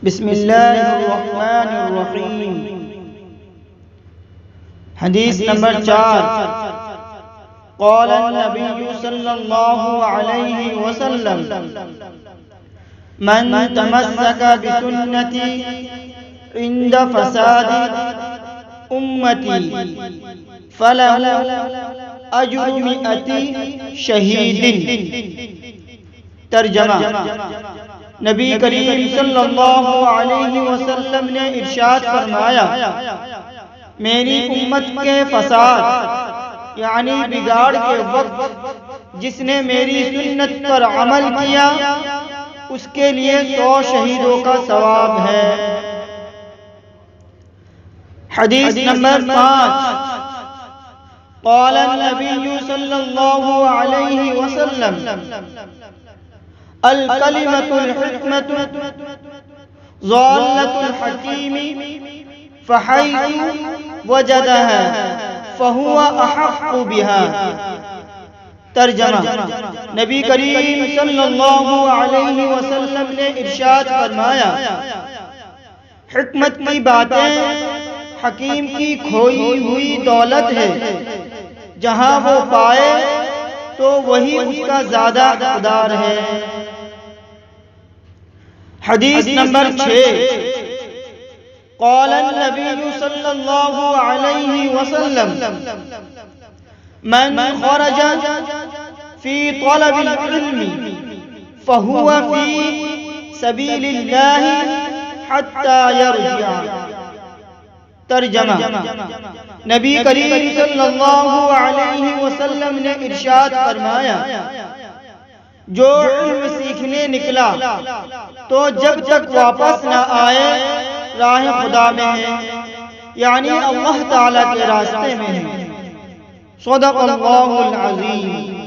بسم اللہ الرحمن الرحیم۔ حدیث نمبر 4۔ قال النبی صلی اللہ علیہ وسلم: من تمسک بسنتی عند فساد امتی فلہ اجر 100 شہید۔ ترجمہ: نبی کریم صلی اللہ علیہ وسلم نے ارشاد فرمایا، میری امت کے فساد یعنی بگاڑ کے وقت جس نے میری سنت پر عمل کیا اس کے لیے 100 شہیدوں کا ثواب ہے۔ حدیث نمبر 5۔ قال النبی صلی اللہ علیہ وسلم: الکلمۃ الحکمۃ ضالۃ الحکیم فحیث وجدها فہو احق بها۔ ترجمہ: نبی کریم صلی اللہ علیہ وسلم نے ارشاد فرمایا، حکمت کی باتیں حکیم کی کھوئی ہوئی دولت ہے، جہاں وہ پائے تو وہی اس کا زیادہ حقدار ہے۔ حدیث نمبر 6۔ قال النبی صلی اللہ علیہ وسلم: من خرج فی طلب العلم فہو فی سبیل اللہ حتی یرجع۔ ترجمہ: نبی کریم صلی اللہ علیہ وسلم نے ارشاد فرمایا، جو علم سیکھنے نکلا تو جب تک واپس نہ آئے راہ خدا میں ہے، یعنی اللہ تعالیٰ کے راستے میں ہے۔ صدق اللہ العظیم۔